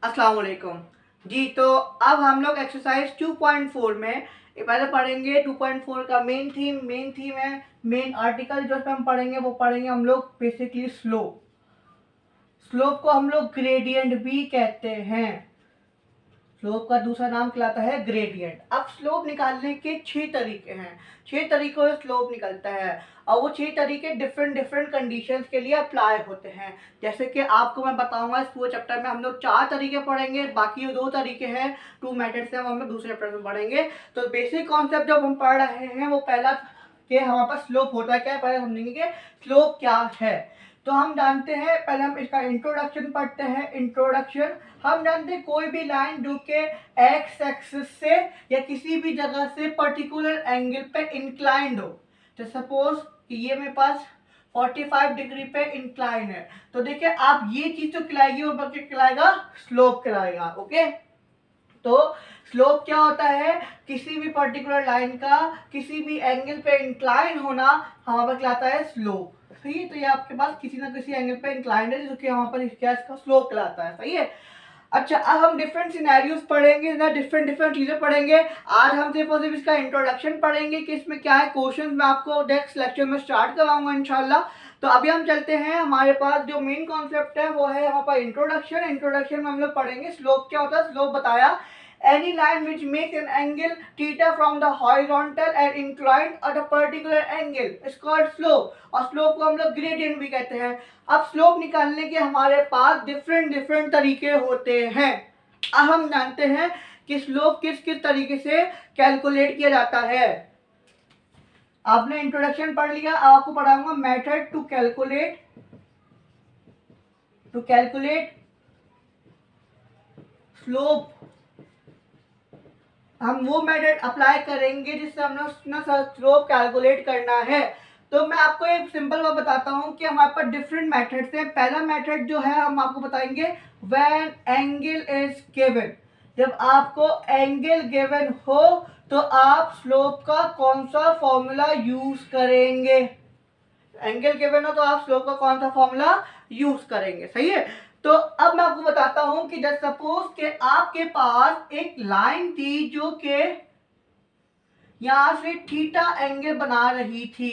अस्सलाम वालेकुम जी। तो अब हम लोग एक्सरसाइज 2.4 में पहले पढ़ेंगे 2.4 का मेन थीम है, मेन आर्टिकल जो हम पढ़ेंगे वो पढ़ेंगे हम लोग बेसिकली स्लोप को हम लोग ग्रेडियंट भी कहते हैं। स्लोप का दूसरा नाम कहलाता है ग्रेडियंट। अब स्लोप निकालने के 6 तरीके हैं, 6 तरीकों से स्लोप निकलता है और वो 6 तरीके डिफरेंट कंडीशंस के लिए अप्लाई होते हैं। जैसे कि आपको मैं बताऊंगा, इस पूरे चैप्टर में हम लोग 4 तरीके पढ़ेंगे, बाकी 2 तरीके हैं, 2 मेथड्स हैं, वो हम लोग दूसरे चैप्टर में पढ़ेंगे। तो बेसिक कॉन्सेप्ट जब हम पढ़ रहे हैं वो पहला कि हमारे पास स्लोप होता है क्या है, पहले समझेंगे कि स्लोप क्या है। तो हम जानते हैं, पहले हम इसका इंट्रोडक्शन पढ़ते हैं। इंट्रोडक्शन, हम जानते हैं कोई भी लाइन जो कि एक्स एक्सिस से या किसी भी जगह से पर्टिकुलर एंगल पे इंक्लाइंड हो। तो सपोज कि ये मेरे पास 45 डिग्री पे इंक्लाइन है, तो देखिए आप ये चीज जो कहलाएगी वो बल्कि कहलाएगा स्लोप कहलाएगा। ओके, तो स्लोप क्या होता है, किसी भी पर्टिकुलर लाइन का किसी भी एंगल पे इंक्लाइन होना हमारे पास कहलाता है स्लोप। सही है, तो ये आपके पास किसी ना किसी एंगल पे इंक्लाइन है जो कि यहाँ पर क्या इसका स्लोप कहलाता है। सही है। अच्छा, अब हम डिफरेंट सिनेरियोज पढ़ेंगे ना, डिफरेंट चीजें पढ़ेंगे। आज हम सिर्फ इसका इंट्रोडक्शन पढ़ेंगे कि इसमें क्या है। क्वेश्चन मैं आपको नेक्स्ट लेक्चर में स्टार्ट कराऊंगा इंशाल्लाह। तो अभी हम चलते हैं, हमारे पास जो मेन कॉन्सेप्ट है वो है हमारे पास इंट्रोडक्शन में हम लोग पढ़ेंगे स्लोप क्या होता है। स्लोप बताया, any line which makes an angle theta from the horizontal and inclined at a particular angle is called slope, और slope को हम लोग gradient भी कहते हैं। अब स्लोप निकालने के हमारे पास डिफरेंट तरीके होते हैं। अब हम जानते हैं कि स्लोप किस किस तरीके से कैलकुलेट किया जाता है। आपने इंट्रोडक्शन पढ़ लिया, अब आपको पढ़ाऊंगा मेथड टू कैलकुलेट स्लोप। हम वो मेथड अप्लाई करेंगे जिससे हम लोग स्लोप कैलकुलेट करना है। तो मैं आपको एक सिंपल बात बताता हूँ कि हमारे पास डिफरेंट मेथड्स हैं। पहला मेथड जो है हम आपको बताएंगे व्हेन एंगल इज गिवन। जब आपको एंगल गिवन हो तो आप स्लोप का कौन सा फॉर्मूला यूज करेंगे। एंगल गिवन हो तो आप स्लोप का कौन सा फॉर्मूला यूज करेंगे। सही है। तो अब मैं आपको बताता हूं कि जब सपोज के आपके पास एक लाइन थी जो कि यहां से थीटा एंगल बना रही थी,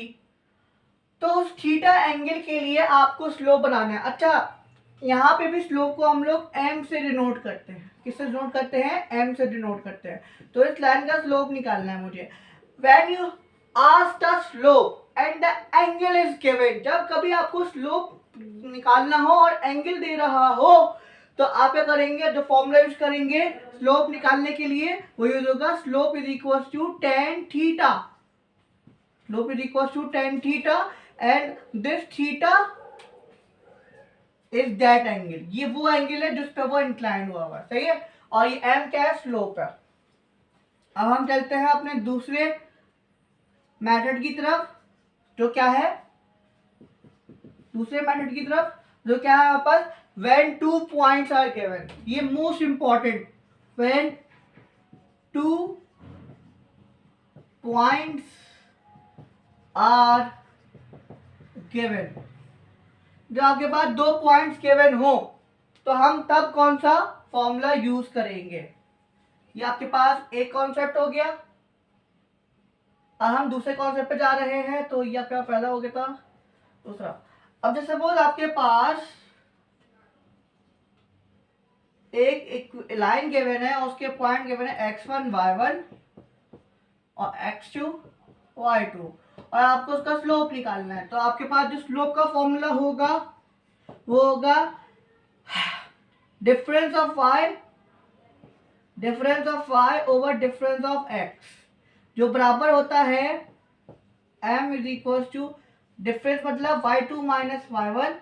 तो उस थीटा एंगल के लिए आपको स्लोप बनाना है। अच्छा, यहाँ पे भी स्लोप को हम लोग एम से डिनोट करते हैं। किससे डिनोट करते हैं? एम से डिनोट करते हैं। तो इस लाइन का स्लोप निकालना है मुझे। When you ask the slope and the angle is given, जब कभी आपको स्लोप निकालना हो और एंगल दे रहा हो तो आप क्या करेंगे, जो फॉर्मूला यूज करेंगे स्लोप निकालने के लिए वो यूज होगा slope is equal to tan theta. Slope is equal to tan theta and this theta is that angle. ये वो एंगल है जिस पे वो इंक्लाइन हुआ हुआ है। सही है। और ये एम क्या है? स्लोप है। अब हम चलते हैं अपने दूसरे मेथड की तरफ, जो क्या है दूसरे मेथड की तरफ, जो क्या है हमारे पास व्हेन 2 पॉइंट्स आर गिवन। ये most important, when 2 points are given. जब आपके पास 2 पॉइंट्स गिवन हो तो हम तब कौन सा फॉर्मूला यूज करेंगे। ये आपके पास एक कॉन्सेप्ट हो गया। अब हम दूसरे कॉन्सेप्ट पे जा रहे हैं, तो ये आपका पहला हो गया था। दूसरा, अब जैसे सपोज आपके पास एक लाइन गिवन है और उसके पॉइंट गिवन है x1 y1 और x2 y2, और आपको उसका स्लोप निकालना है। तो आपके पास जो स्लोप का फॉर्मूला होगा वो होगा difference of y over difference of x, जो बराबर होता है m is equal to difference मतलब y2 minus y1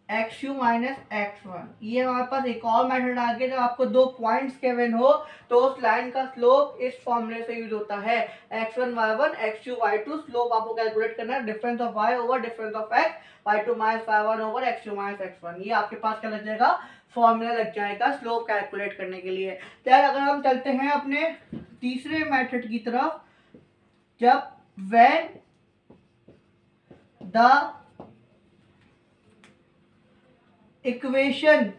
x2 minus x1। ये हमारे पास एक और मेथड आ गया, जब आपको 2 पॉइंट्स गिवन हो तो उस लाइन का स्लोप इस फॉर्मूले से यूज होता है x1 y1 x2 y2। Slope आपको कैलकुलेट करना है difference of y over difference of x, y2 minus y1 over x2 minus x1। ये आपके पास क्या लग जाएगा? फॉर्मूला लग जाएगा स्लोप कैलकुलेट करने के लिए। यार अगर हम चलते हैं अपने तीसरे मेथड की तरफ, जब when the equation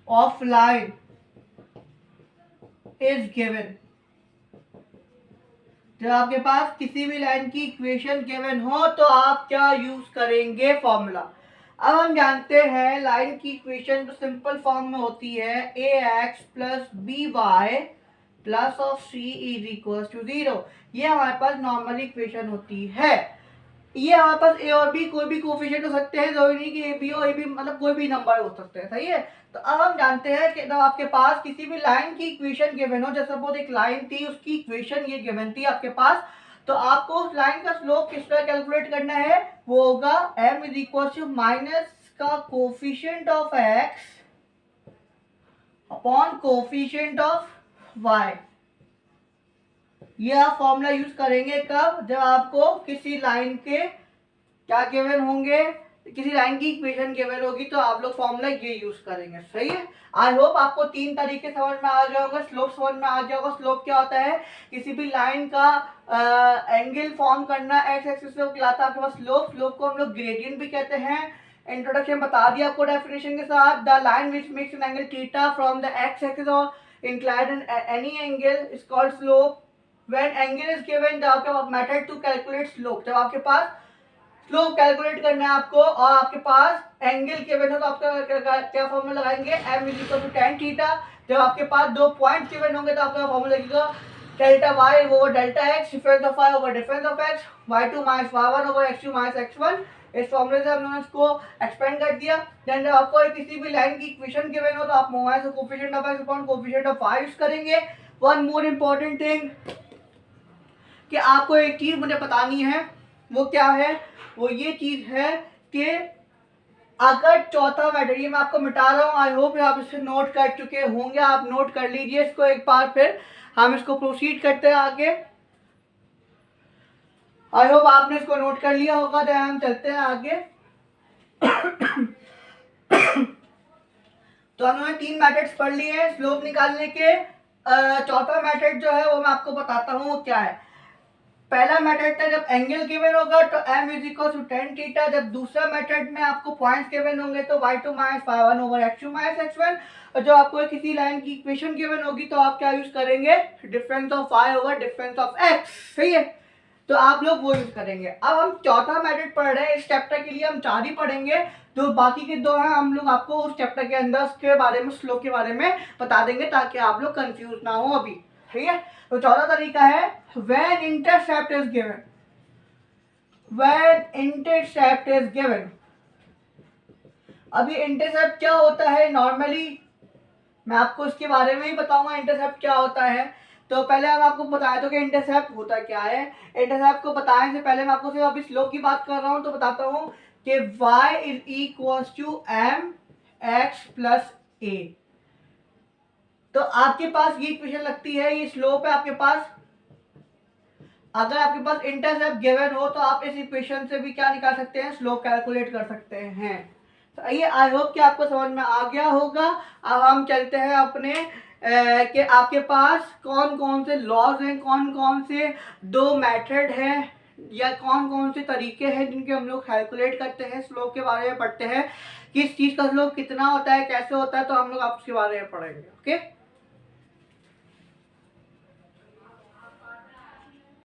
of line is given. जब आपके पास किसी भी लाइन की इक्वेशन गिवन हो तो आप क्या यूज करेंगे? फॉर्मूला। अब हम जानते हैं लाइन की इक्वेशन तो सिंपल फॉर्म में होती है a x plus b y plus of c is equal to 0। ये हमारे पास नॉर्मल इक्वेशन होती है। ये हमारे पास ए और बी कोई भी कोफिशिएंट हो सकते हैं, जरूरी नहीं कि ए बी और ए बी मतलब कोई भी नंबर हो सकते हैं, सही है। तो अब हम जानते हैं कि जब आपके पास किसी भी लाइन की इक्वेशन गिवन हो, जैसे सपोज एक लाइन थी उसकी इक्वेशन ये गिवन थी आपके पास, तो आपको उस लाइन का स्लोप किस तरह कैलकुलेट करना है? वो होगा m is equal to minus का coefficient of x upon coefficient of y। ये आप फॉर्मूला यूज करेंगे कब? जब आपको किसी लाइन के क्या गिवन होंगे, किसी लाइन की इक्वेशन गिवन होगी, तो आप लोग फॉर्मूला ये यूज करेंगे, सही है। आई होप आपको तीन तरीके समझ में आ गया होगा। स्लोप समझ में आ गया होगा। स्लोप क्या होता है? किसी भी लाइन का एंगल फॉर्म करना, एक्स एक्सिस से कहलाता है आपके पास स्लोप। स्लोप को हम लोग ग्रेडियंट भी कहते हैं। इंट्रोडक्शन बता दिया आपको डेफिनेशन के साथ। The line which makes an angle theta from the x axis और inclined in any angle is called slope. When angle is given the आपके मेथड टू कैलकुलेट स्लोप। जब आपके पास स्लोप कैलकुलेट करना है आपको और आपके पास एंगल गिवन हो तो आपका क्या फॉर्मूला लगाएंगे? m is equal to tan theta. जब आपके पास दो पॉइंट गिवन होंगे तो आपका फॉर्मूला लगेगा delta y over delta x, difference of y over difference of x, y2 minus y1 over x2 minus x1। इस फॉर्मूले से हमने इसको एक्सपेंड कर दिया। देन जब आपको किसी भी लाइन की इक्वेशन गिवन हो तो आप minus coefficient of x upon coefficient of y use करेंगे। वन मोर इंपॉर्टेंट थिंग कि आपको एक चीज मुझे बतानी है, वो क्या है? वो ये चीज है कि अगर चौथा मेथड, ये मैं आपको मिटा रहा हूँ, आई होप आप इसे नोट कर चुके होंगे। आप नोट कर लीजिए इसको एक बार, फिर हम इसको प्रोसीड करते हैं आगे। आई होप आपने इसको नोट कर लिया होगा। तो हम चलते हैं आगे। तो हमने तीन मेथड्स पढ़ लिए हैं स्लोप निकालने के। चौथा मेथड जो है वो मैं आपको बताता हूँ वो क्या है। पहला मेथड था जब एंगल गिवन होगा तो m is equal to tan theta. जब दूसरा मेथड में आपको पॉइंट्स गिवन होंगे तो y2 minus y1 over x2 minus x1। और जो आपको किसी लाइन की इक्वेशन गिवन होगी तो आप क्या यूज करेंगे? Difference of y over difference of x, सही है। तो आप लोग वो यूज करेंगे। अब हम चौथा मेथड पढ़ रहे हैं। इस चैप्टर के लिए हम चार ही पढ़ेंगे, जो बाकी के दो हैं हम लोग आपको उस चैप्टर के अंदर उसके बारे में, स्लोप के बारे में बता देंगे ताकि आप लोग कंफ्यूज ना हो अभी, ठीक है। तो चौथा तरीका है when intercept is given। when intercept is given, अभी इंटरसेप्ट क्या होता है? नॉर्मली मैं आपको इसके बारे में ही बताऊंगा इंटरसेप्ट क्या होता है। तो पहले हम आपको बताया तो कि इंटरसेप्ट होता क्या है। इंटरसेप्ट को बताने से पहले मैं आपको सिर्फ अभी स्लोप की बात कर रहा हूं, तो बताता हूं कि y is equal to m x plus a। तो आपके पास ये इक्वेशन लगती है, ये स्लोप है आपके पास। अगर आपके पास इंटरसेप्ट गिवन हो तो आप इस इक्वेशन से भी क्या निकाल सकते हैं? स्लोप कैलकुलेट कर सकते हैं। तो ये आई होप कि आपको समझ में आ गया होगा। अब हम चलते हैं अपने कि आपके पास कौन कौन से लॉज हैं, कौन कौन से दो मेथड हैं या कौन कौन से तरीके हैं जिनके हम लोग कैलकुलेट करते हैं, स्लोप के बारे में पढ़ते हैं। किस चीज़ का स्लोप कितना होता है, कैसे होता है, तो हम लोग आप उसके बारे में पढ़ेंगे। ओके।